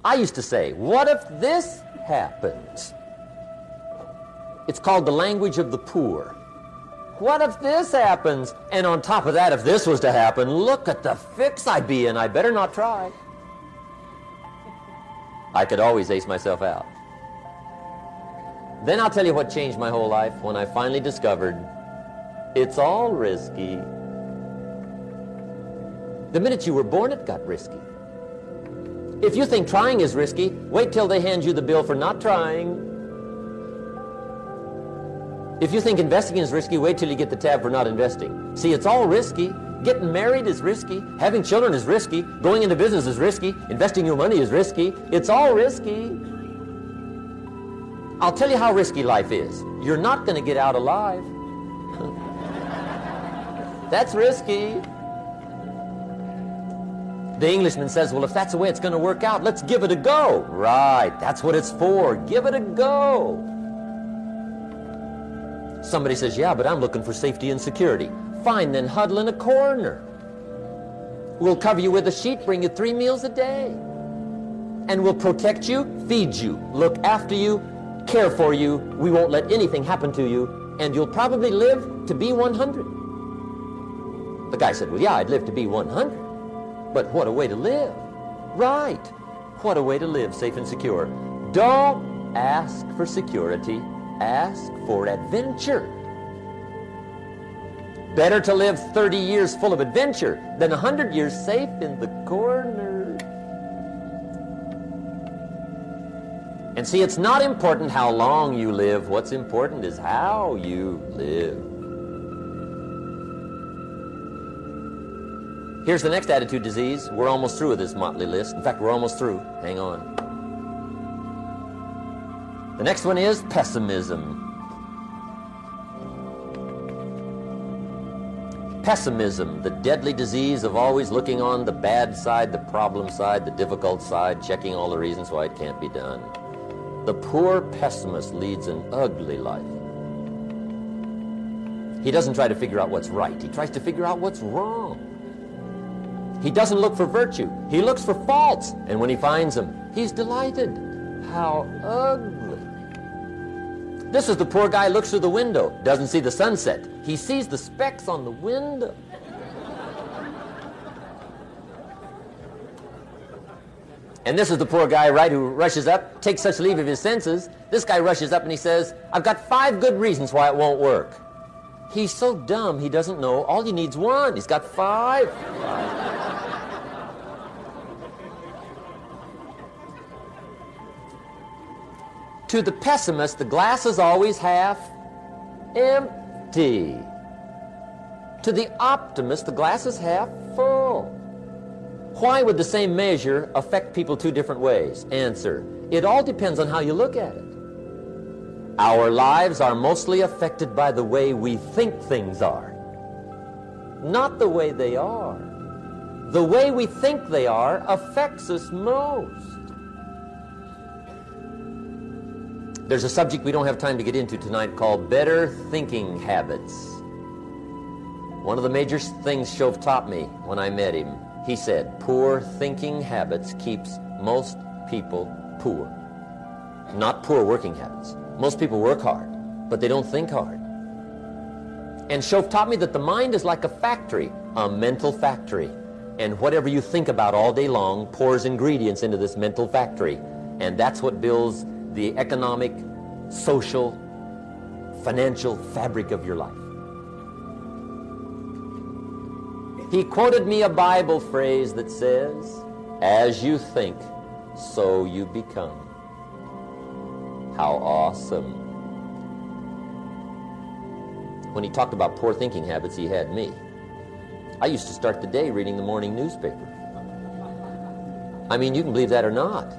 I used to say, what if this happens? It's called the language of the poor. What if this happens? And on top of that, if this was to happen, look at the fix I'd be in. I better not try. I could always ace myself out. Then I'll tell you what changed my whole life when I finally discovered it's all risky. The minute you were born, it got risky. If you think trying is risky, wait till they hand you the bill for not trying. If you think investing is risky, wait till you get the tab for not investing. See, it's all risky. Getting married is risky. Having children is risky. Going into business is risky. Investing your money is risky. It's all risky. I'll tell you how risky life is. You're not going to get out alive. That's risky. The Englishman says, well, if that's the way it's going to work out, let's give it a go. Right, that's what it's for. Give it a go. Somebody says, yeah, but I'm looking for safety and security. Fine, then huddle in a corner. We'll cover you with a sheet, bring you 3 meals a day. And we'll protect you, feed you, look after you, care for you. We won't let anything happen to you. And you'll probably live to be 100. The guy said, well, yeah, I'd live to be 100. But what a way to live. Right. What a way to live, safe and secure. Don't ask for security. Ask for adventure. Better to live 30 years full of adventure than 100 years safe in the corner. And see, it's not important how long you live. What's important is how you live. Here's the next attitude disease. We're almost through with this motley list. In fact, we're almost through. Hang on. The next one is pessimism. Pessimism, the deadly disease of always looking on the bad side, the problem side, the difficult side, checking all the reasons why it can't be done. The poor pessimist leads an ugly life. He doesn't try to figure out what's right. He tries to figure out what's wrong. He doesn't look for virtue. He looks for faults. And when he finds them, he's delighted. How ugly. This is the poor guy who looks through the window, doesn't see the sunset. He sees the specks on the window. And this is the poor guy, right, who rushes up, takes such leave of his senses. This guy rushes up and he says, I've got 5 good reasons why it won't work. He's so dumb he doesn't know all he needs 1. He's got 5. To the pessimist, the glass is always half empty. To the optimist, the glass is half full. Why would the same measure affect people 2 different ways? Answer, it all depends on how you look at it. Our lives are mostly affected by the way we think things are, not the way they are. The way we think they are affects us most. There's a subject we don't have time to get into tonight called better thinking habits. One of the major things Shove taught me when I met him, he said, poor thinking habits keeps most people poor. Not poor working habits. Most people work hard, but they don't think hard. And Shove taught me that the mind is like a factory, a mental factory. And whatever you think about all day long pours ingredients into this mental factory. And that's what builds the economic, social, financial fabric of your life. He quoted me a Bible phrase that says, as you think, so you become. How awesome. When he talked about poor thinking habits, he had me. I used to start the day reading the morning newspaper. I mean, you can believe that or not.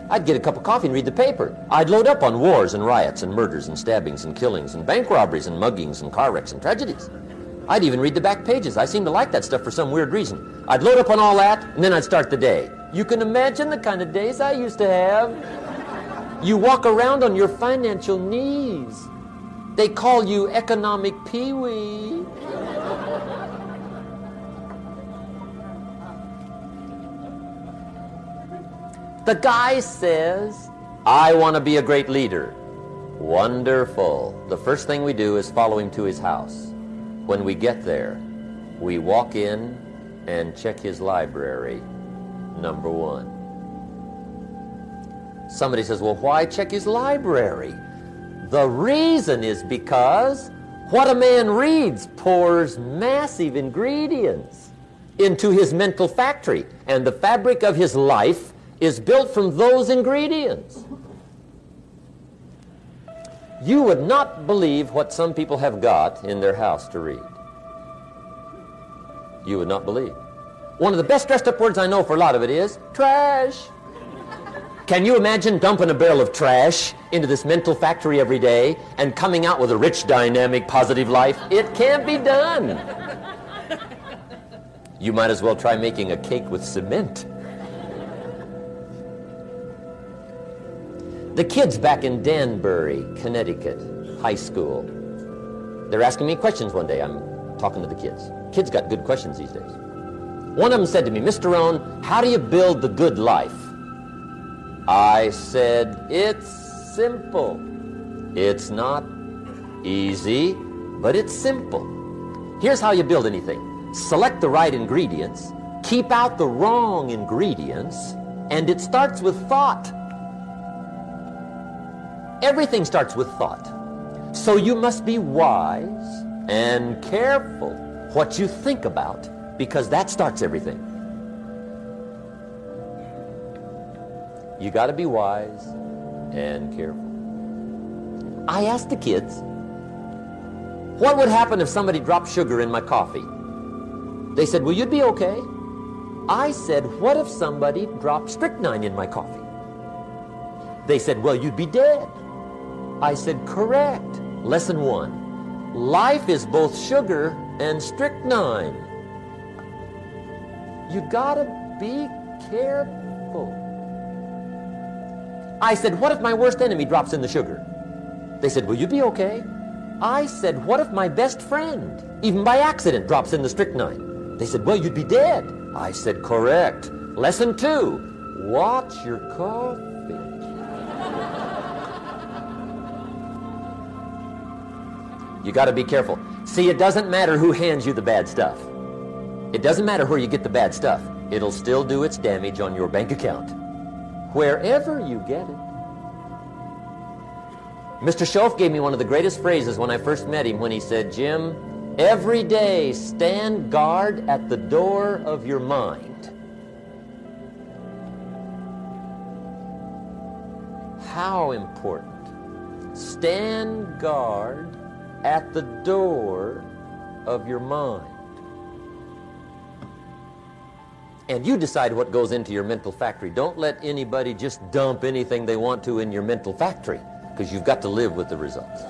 I'd get a cup of coffee and read the paper. I'd load up on wars and riots and murders and stabbings and killings and bank robberies and muggings and car wrecks and tragedies. I'd even read the back pages. I seem to like that stuff for some weird reason. I'd load up on all that, and then I'd start the day. You can imagine the kind of days I used to have. You walk around on your financial knees. They call you economic peewee. The guy says, I want to be a great leader. Wonderful. The first thing we do is follow him to his house. When we get there, we walk in and check his library, number one. Somebody says, well, why check his library? The reason is because what a man reads pours massive ingredients into his mental factory, and the fabric of his life is built from those ingredients. You would not believe what some people have got in their house to read. You would not believe. One of the best dressed up words I know for a lot of it is trash. Can you imagine dumping a barrel of trash into this mental factory every day and coming out with a rich, dynamic, positive life? It can't be done. You might as well try making a cake with cement. The kids back in Danbury, Connecticut, high school, they're asking me questions one day. I'm talking to the kids. Kids got good questions these days. One of them said to me, Mr. Rohn, how do you build the good life? I said, it's simple. It's not easy, but it's simple. Here's how you build anything. Select the right ingredients, keep out the wrong ingredients, and it starts with thought. Everything starts with thought. So you must be wise and careful what you think about, because that starts everything. You got to be wise and careful. I asked the kids, what would happen if somebody dropped sugar in my coffee? They said, well, you'd be okay. I said, what if somebody dropped strychnine in my coffee? They said, well, you'd be dead. I said, correct. Lesson 1. Life is both sugar and strychnine. You gotta be careful. I said, what if my worst enemy drops in the sugar? They said, will you be okay? I said, what if my best friend, even by accident, drops in the strychnine? They said, well, you'd be dead. I said, correct. Lesson 2. Watch your coffee. You got to be careful. See, it doesn't matter who hands you the bad stuff. It doesn't matter where you get the bad stuff. It'll still do its damage on your bank account, wherever you get it. Mr. Schoaf gave me one of the greatest phrases when I first met him when he said, Jim, every day stand guard at the door of your mind. How important. Stand guard at the door of your mind. And you decide what goes into your mental factory. Don't let anybody just dump anything they want to in your mental factory, because you've got to live with the results.